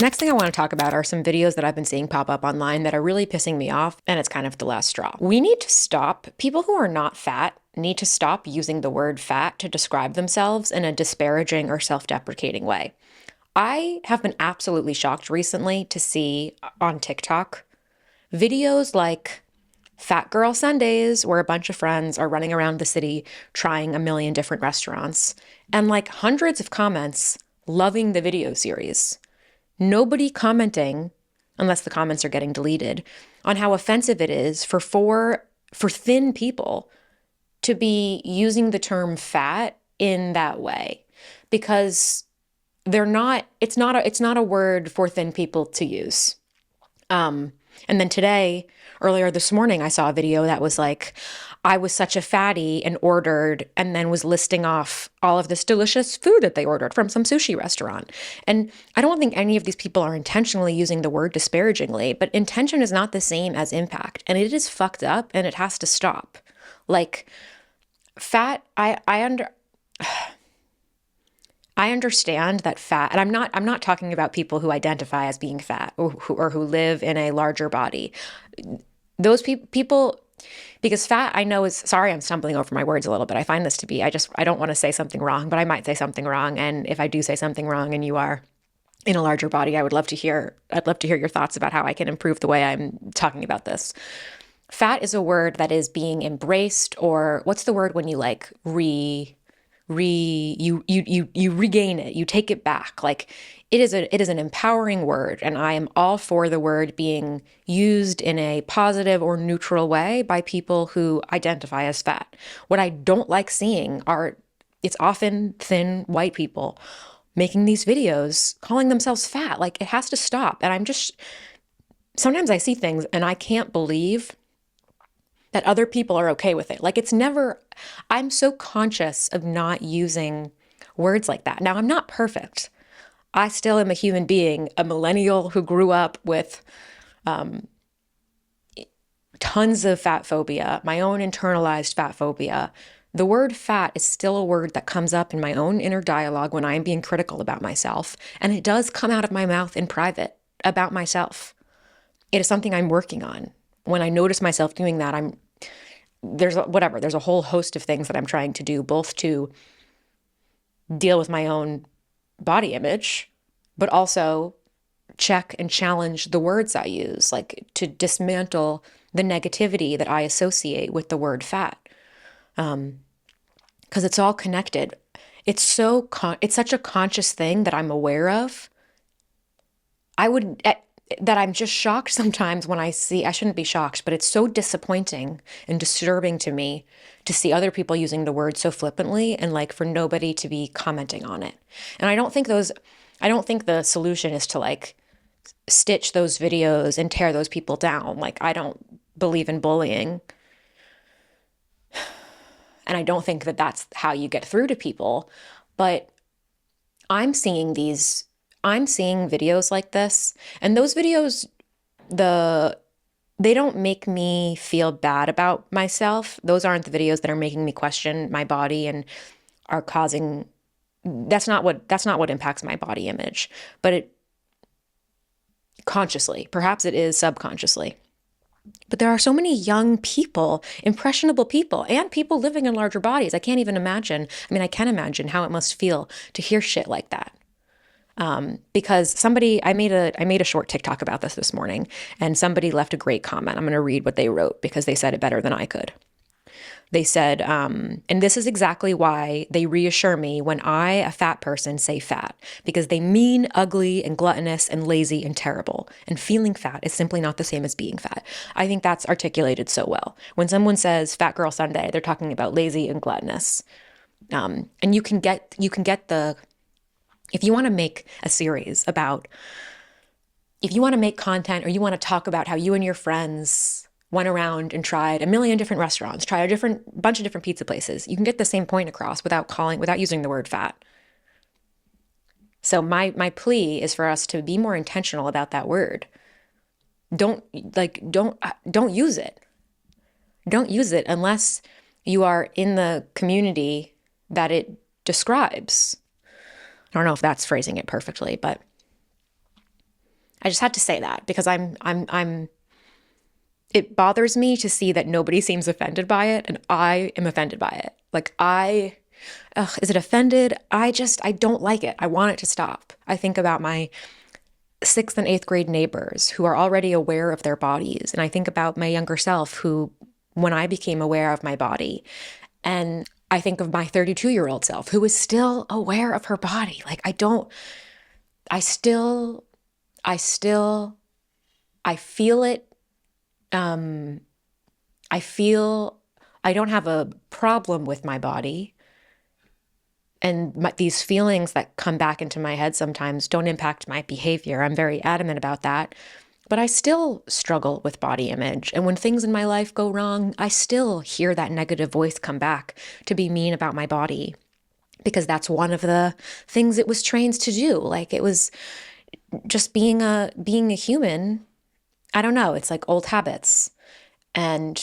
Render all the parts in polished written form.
Next thing I want to talk about are some videos that I've been seeing pop up online that are really pissing me off, and it's kind of the last straw. We need to stop, people who are not fat need to stop using the word fat to describe themselves in a disparaging or self-deprecating way. I have been absolutely shocked recently to see on TikTok videos like Fat Girl Sundays, where a bunch of friends are running around the city trying a million different restaurants, and like hundreds of comments loving the video series. Nobody commenting, unless the comments are getting deleted, on how offensive it is for thin people to be using the term fat in that way, because it's not a word for thin people to use. And then earlier this morning, I saw a video that was like, I was such a fatty and ordered, and then was listing off all of this delicious food that they ordered from some sushi restaurant. And I don't think any of these people are intentionally using the word disparagingly, but intention is not the same as impact. And it is fucked up, and it has to stop. Like, fat, I understand that fat, and I'm not talking about people who identify as being fat or who live in a larger body. Those people, because fat, I know is, sorry, I'm stumbling over my words a little bit. I find this to be, I don't want to say something wrong, but I might say something wrong. And if I do say something wrong and you are in a larger body, I'd love to hear your thoughts about how I can improve the way I'm talking about this. Fat is a word that is being embraced, or what's the word when you like you regain it, you take it back. Like, it is an empowering word, and I am all for the word being used in a positive or neutral way by people who identify as fat. What I don't like seeing are, it's often thin white people making these videos calling themselves fat. Like, it has to stop. And sometimes I see things and I can't believe that other people are okay with it. Like, I'm so conscious of not using words like that. Now, I'm not perfect. I still am a human being, a millennial who grew up with tons of fat phobia, my own internalized fat phobia. The word fat is still a word that comes up in my own inner dialogue when I'm being critical about myself. And it does come out of my mouth in private about myself. It is something I'm working on. When I notice myself doing that, there's a whole host of things that I'm trying to do, both to deal with my own body image, but also check and challenge the words I use, like to dismantle the negativity that I associate with the word fat. Because it's all connected. It's such a conscious thing that I'm aware of. That I'm just shocked sometimes when I shouldn't be shocked, but it's so disappointing and disturbing to me to see other people using the word so flippantly, and like for nobody to be commenting on it. And I don't think the solution is to like stitch those videos and tear those people down. Like, I don't believe in bullying. And I don't think that that's how you get through to people. But I'm seeing videos like this, and those videos, they don't make me feel bad about myself. Those aren't the videos that are making me question my body and are causing, that's not what impacts my body image, but it consciously, perhaps it is subconsciously. But there are so many young people, impressionable people, and people living in larger bodies. I can't even imagine. I mean, I can imagine how it must feel to hear shit like that. Because I made a short TikTok about this morning, and somebody left a great comment. I'm going to read what they wrote because they said it better than I could. They said, and this is exactly why they reassure me when I, a fat person, say fat, because they mean ugly and gluttonous and lazy and terrible. And feeling fat is simply not the same as being fat. I think that's articulated so well. When someone says Fat Girl Sunday, they're talking about lazy and gluttonous. And you can get if you want to make a series if you want to make content, or you want to talk about how you and your friends went around and tried a million different restaurants, tried bunch of different pizza places, you can get the same point across without using the word fat. So my plea is for us to be more intentional about that word. Don't use it. Don't use it unless you are in the community that it describes. I don't know if that's phrasing it perfectly, but I just had to say that because it bothers me to see that nobody seems offended by it, and I am offended by it. Like, is it offended? I don't like it. I want it to stop. I think about my sixth and eighth grade neighbors who are already aware of their bodies. And I think about my younger self who, when I became aware of my body, and I think of my 32-year-old self who is still aware of her body. Like, I still, I feel it. Um, I feel I don't have a problem with my body. And these feelings that come back into my head sometimes don't impact my behavior. I'm very adamant about that. But I still struggle with body image. And when things in my life go wrong, I still hear that negative voice come back to be mean about my body. Because that's one of the things it was trained to do. Like, it was just being a human. I don't know. It's like old habits. And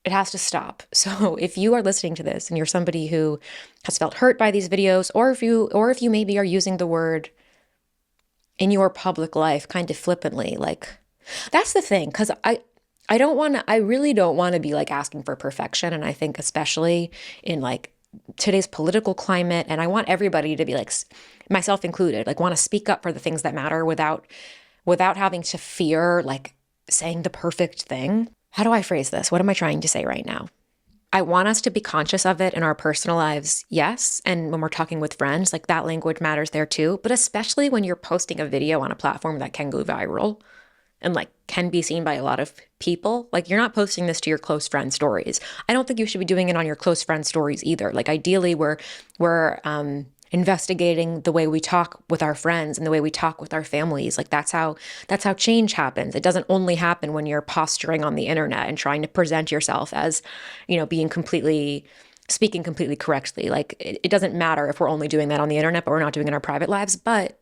it has to stop. So if you are listening to this and you're somebody who has felt hurt by these videos, or if you maybe are using the word in your public life kind of flippantly, like, that's the thing. Because I really don't want to be like asking for perfection. And I think especially in like today's political climate, and I want everybody to be like, myself included, like, want to speak up for the things that matter without having to fear like saying the perfect thing. How do I phrase this? What am I trying to say right now? I want us to be conscious of it in our personal lives, yes. And when we're talking with friends, like, that language matters there too. But especially when you're posting a video on a platform that can go viral and like can be seen by a lot of people. Like, you're not posting this to your close friend stories. I don't think you should be doing it on your close friend stories either. Like, ideally, we're investigating the way we talk with our friends and the way we talk with our families. Like, that's how change happens. It doesn't only happen when you're posturing on the internet and trying to present yourself as, speaking completely correctly. Like, it doesn't matter if we're only doing that on the internet, but we're not doing it in our private lives. But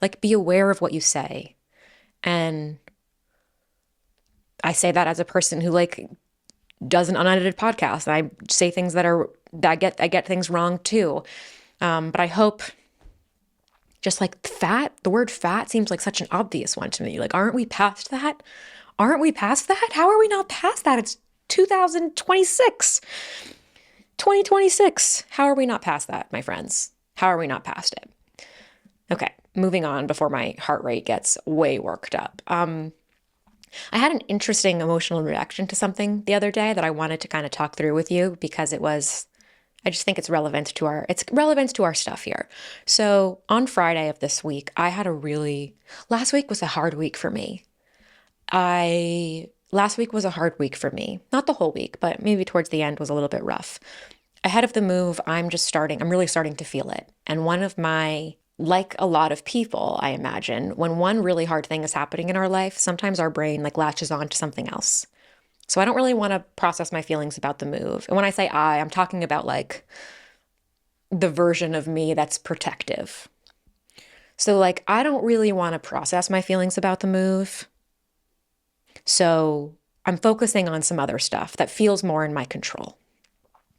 like, be aware of what you say. And I say that as a person who like does an unedited podcast, and I say things that I get things wrong too. But I hope, just like the word fat seems like such an obvious one to me. Like, aren't we past that? Aren't we past that? How are we not past that? It's 2026. 2026. How are we not past that, my friends? How are we not past it? Okay, moving on before my heart rate gets way worked up. I had an interesting emotional reaction to something the other day that I wanted to kind of talk through with you because I just think it's relevant to our stuff here. So on Friday of this week, last week was a hard week for me. Last week was a hard week for me. Not the whole week, but maybe towards the end was a little bit rough. Ahead of the move, I'm really starting to feel it. And like a lot of people, I imagine, when one really hard thing is happening in our life, sometimes our brain like latches on to something else. So I don't really want to process my feelings about the move. And when I say I'm talking about like the version of me that's protective. So like, I don't really want to process my feelings about the move. So I'm focusing on some other stuff that feels more in my control.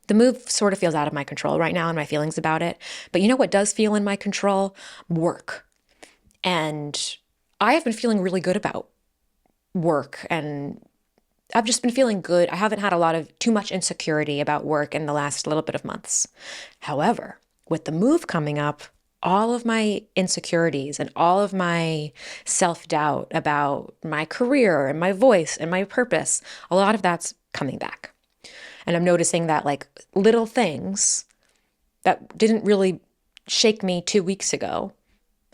The move sort of feels out of my control right now and my feelings about it. But you know what does feel in my control? Work. And I have been feeling really good about work, and I've just been feeling good. I haven't had too much insecurity about work in the last little bit of months. However, with the move coming up, all of my insecurities and all of my self-doubt about my career and my voice and my purpose, a lot of that's coming back. And I'm noticing that like little things that didn't really shake me 2 weeks ago,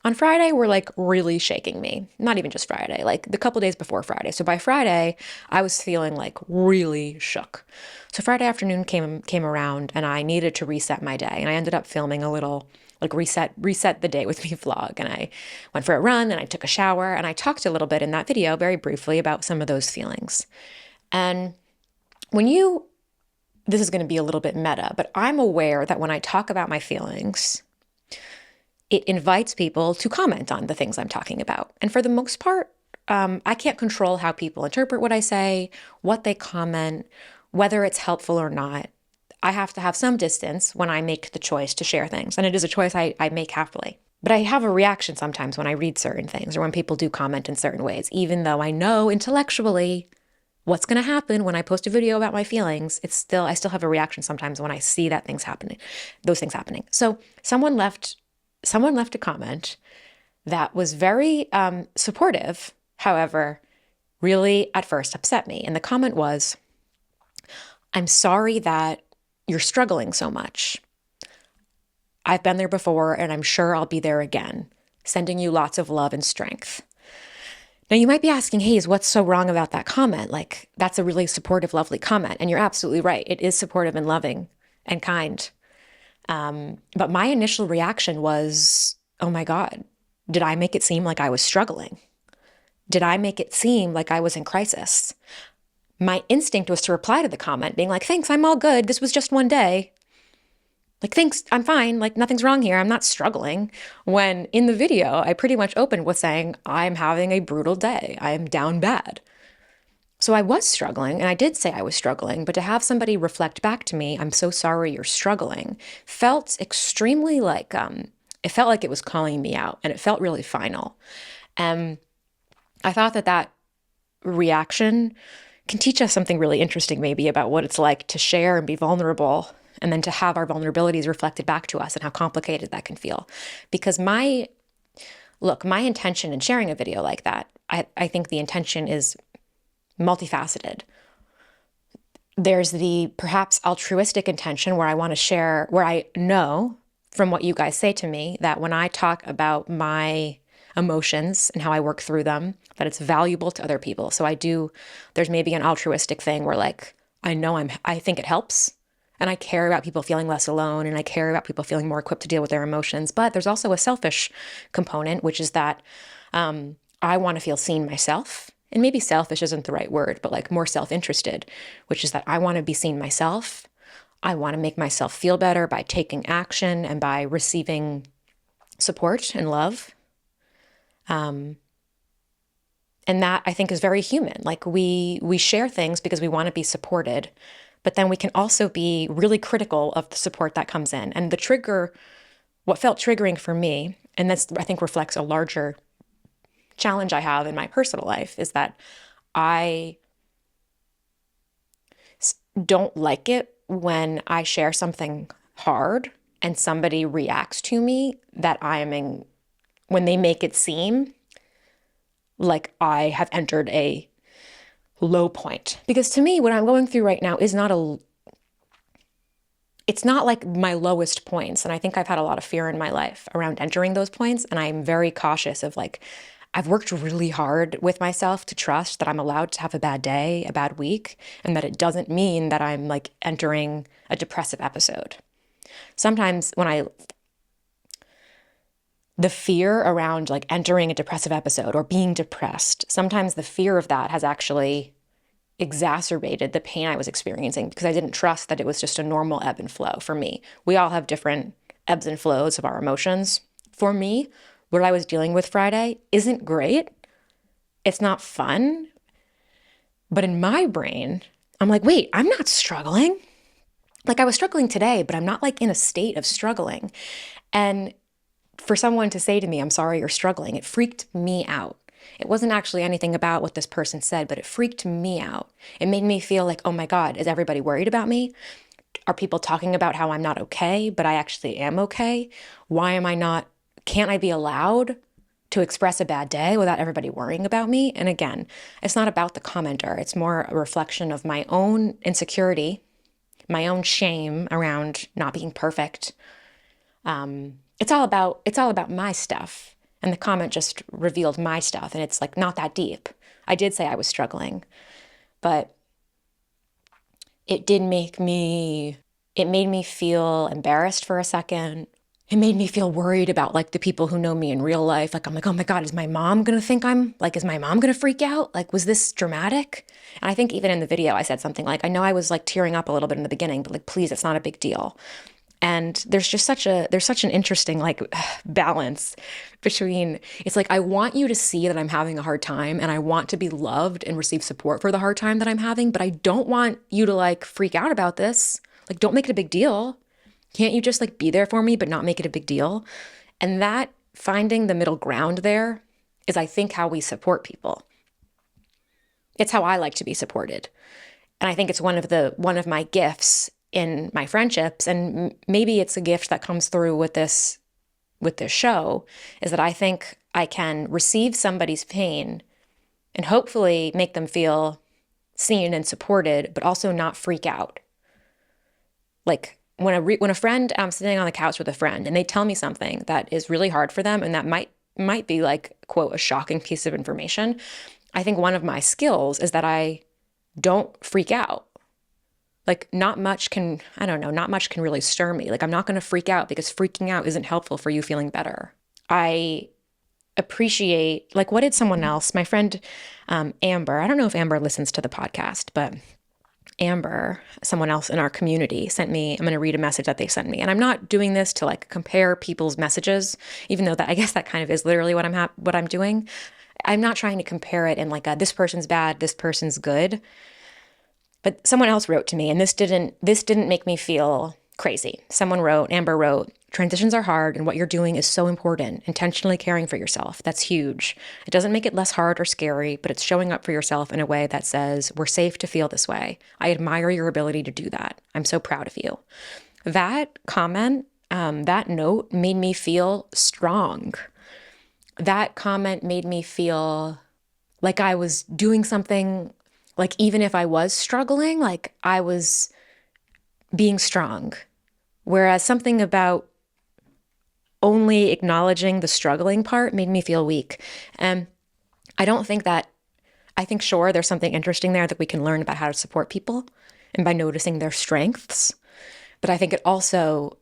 on Friday were like really shaking me. Not even just Friday, like the couple days before Friday. So by Friday, I was feeling like really shook. So Friday afternoon came around and I needed to reset my day. And I ended up filming a little like reset the day with me vlog. And I went for a run and I took a shower and I talked a little bit in that video very briefly about some of those feelings. And this is going to be a little bit meta, but I'm aware that when I talk about my feelings, it invites people to comment on the things I'm talking about. And for the most part, I can't control how people interpret what I say, what they comment, whether it's helpful or not. I have to have some distance when I make the choice to share things. And it is a choice I make happily. But I have a reaction sometimes when I read certain things or when people do comment in certain ways, even though I know intellectually what's going to happen when I post a video about my feelings. I still have a reaction sometimes when I see those things happening. So someone left a comment that was very supportive, however, really at first upset me. And the comment was, "I'm sorry that you're struggling so much. I've been there before and I'm sure I'll be there again. Sending you lots of love and strength." Now you might be asking, Hayes, what's so wrong about that comment? Like, that's a really supportive, lovely comment. And you're absolutely right. It is supportive and loving and kind. But my initial reaction was, oh my God, did I make it seem like I was struggling? Did I make it seem like I was in crisis? My instinct was to reply to the comment being like, thanks, I'm all good. This was just one day. Like, thanks, I'm fine. Like, nothing's wrong here. I'm not struggling. When in the video, I pretty much opened with saying, I'm having a brutal day. I am down bad. So I was struggling, and I did say I was struggling, but to have somebody reflect back to me, I'm so sorry you're struggling, felt extremely like, it felt like it was calling me out, and it felt really final. And I thought that reaction can teach us something really interesting maybe about what it's like to share and be vulnerable, and then to have our vulnerabilities reflected back to us and how complicated that can feel. Because my intention in sharing a video like that, I think the intention is multifaceted. There's the perhaps altruistic intention where I want to share, where I know from what you guys say to me that when I talk about my emotions and how I work through them, that it's valuable to other people. So there's maybe an altruistic thing where like, I think it helps. And I care about people feeling less alone, and I care about people feeling more equipped to deal with their emotions. But there's also a selfish component, which is that I want to feel seen myself. And maybe selfish isn't the right word, but like more self-interested, which is that I want to be seen myself. I want to make myself feel better by taking action and by receiving support and love. And that I think is very human. Like we share things because we want to be supported, but then we can also be really critical of the support that comes in. And what felt triggering for me, and this I think reflects a larger challenge I have in my personal life, is that I don't like it when I share something hard and somebody reacts to me when they make it seem like I have entered a low point. Because to me, what I'm going through right now is it's not like my lowest points. And I think I've had a lot of fear in my life around entering those points. And I'm very cautious of like, I've worked really hard with myself to trust that I'm allowed to have a bad day, a bad week, and that it doesn't mean that I'm like entering a depressive episode. Sometimes the fear around like entering a depressive episode or being depressed, sometimes the fear of that has actually exacerbated the pain I was experiencing because I didn't trust that it was just a normal ebb and flow for me. We all have different ebbs and flows of our emotions. For me, what I was dealing with Friday isn't great. It's not fun. But in my brain, I'm like, wait, I'm not struggling. Like I was struggling today, but I'm not like in a state of struggling. And for someone to say to me, I'm sorry you're struggling, it freaked me out. It wasn't actually anything about what this person said, but it freaked me out. It made me feel like, oh my God, is everybody worried about me? Are people talking about how I'm not okay, but I actually am okay? Can't I be allowed to express a bad day without everybody worrying about me? And again, it's not about the commenter. It's more a reflection of my own insecurity, my own shame around not being perfect. It's all about my stuff. And the comment just revealed my stuff. And it's like not that deep. I did say I was struggling, but it made me feel embarrassed for a second. It made me feel worried about like the people who know me in real life. Like, I'm like, oh my God, is my mom going to think is my mom going to freak out? Like, was this dramatic? And I think even in the video, I said something like, I know I was like tearing up a little bit in the beginning, but like, please, it's not a big deal. And there's such an interesting like balance between, it's like, I want you to see that I'm having a hard time and I want to be loved and receive support for the hard time that I'm having, but I don't want you to like freak out about this. Like, don't make it a big deal. Can't you just like be there for me, but not make it a big deal? And that finding the middle ground there is, I think, how we support people. It's how I like to be supported. And I think it's one of my gifts in my friendships, and maybe it's a gift that comes through with this show, is that I think I can receive somebody's pain and hopefully make them feel seen and supported, but also not freak out. Like when a friend, I'm sitting on the couch with a friend and they tell me something that is really hard for them and that might be like, quote, a shocking piece of information. I think one of my skills is that I don't freak out. Like not much can really stir me. Like I'm not going to freak out because freaking out isn't helpful for you feeling better. I appreciate, like, what did someone else, my friend Amber, I don't know if Amber listens to the podcast, but Amber, someone else in our community, sent me, I'm going to read a message that they sent me. And I'm not doing this to like compare people's messages, even though that I guess that kind of is literally what I'm doing. I'm not trying to compare it in like this person's bad, this person's good. But someone else wrote to me, and this didn't make me feel crazy. Amber wrote, transitions are hard and what you're doing is so important. Intentionally caring for yourself, that's huge. It doesn't make it less hard or scary, but it's showing up for yourself in a way that says, we're safe to feel this way. I admire your ability to do that. I'm so proud of you. That comment, that note made me feel strong. That comment made me feel like I was doing something, like even if I was struggling, like I was being strong. Whereas something about only acknowledging the struggling part made me feel weak. And I think sure, there's something interesting there that we can learn about how to support people and by noticing their strengths. But I think it also,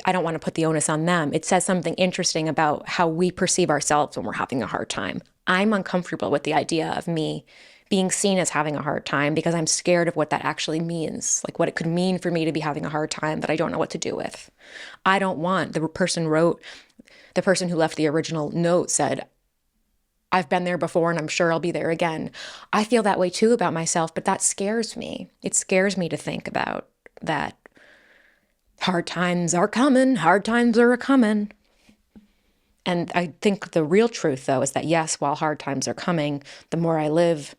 I don't want to put the onus on them. It says something interesting about how we perceive ourselves when we're having a hard time. I'm uncomfortable with the idea of me being seen as having a hard time because I'm scared of what that actually means, like what it could mean for me to be having a hard time that I don't know what to do with. I don't want, the person who left the original note said, I've been there before and I'm sure I'll be there again. I feel that way too about myself, but that scares me. It scares me to think about that. Hard times are coming, hard times are a-coming. And I think the real truth, though, is that yes, while hard times are coming, the more I live,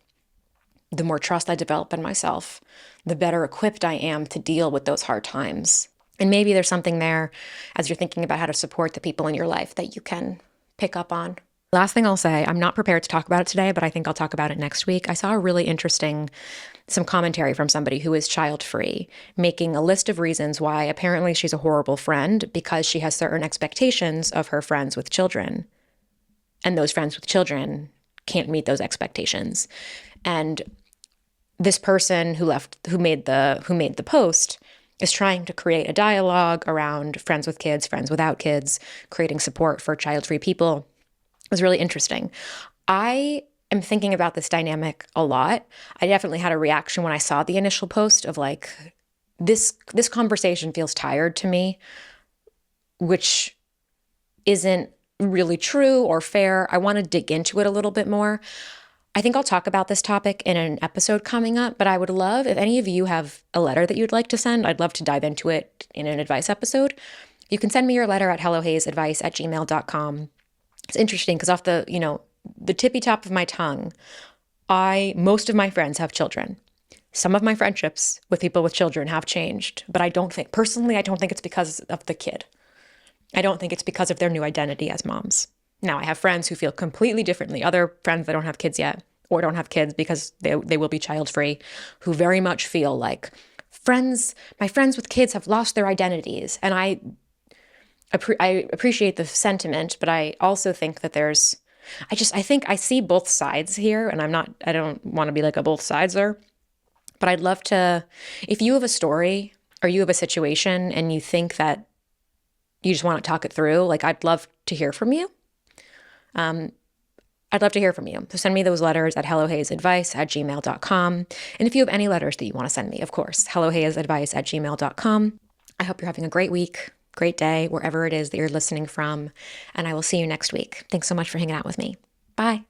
the more trust I develop in myself, the better equipped I am to deal with those hard times. And maybe there's something there as you're thinking about how to support the people in your life that you can pick up on. Last thing I'll say, I'm not prepared to talk about it today, but I think I'll talk about it next week. I saw a really interesting, some commentary from somebody who is child-free, making a list of reasons why apparently she's a horrible friend because she has certain expectations of her friends with children. And those friends with children can't meet those expectations. And this person who made the post is trying to create a dialogue around friends with kids, friends without kids, creating support for child-free people. It was really interesting. I am thinking about this dynamic a lot. I definitely had a reaction when I saw the initial post of like, this conversation feels tired to me, which isn't really true or fair. I want to dig into it a little bit more. I think I'll talk about this topic in an episode coming up, but I would love, if any of you have a letter that you'd like to send, I'd love to dive into it in an advice episode. You can send me your letter at hellohayesbusiness@gmail.com. It's interesting because off the tippy top of my tongue, most of my friends have children. Some of my friendships with people with children have changed, but I don't think it's because of the kid. I don't think it's because of their new identity as moms. Now, I have friends who feel completely differently, other friends that don't have kids yet or don't have kids because they will be child-free, who very much feel like my friends with kids have lost their identities. And I appreciate the sentiment, but I also think that I think I see both sides here, and I don't want to be like a both sideser, but I'd love to, if you have a story or you have a situation and you think that you just want to talk it through, like I'd love to hear from you. I'd love to hear from you. So send me those letters at hellohayesbusiness@gmail.com. And if you have any letters that you want to send me, of course, hellohayesbusiness@gmail.com. I hope you're having a great week, great day, wherever it is that you're listening from. And I will see you next week. Thanks so much for hanging out with me. Bye.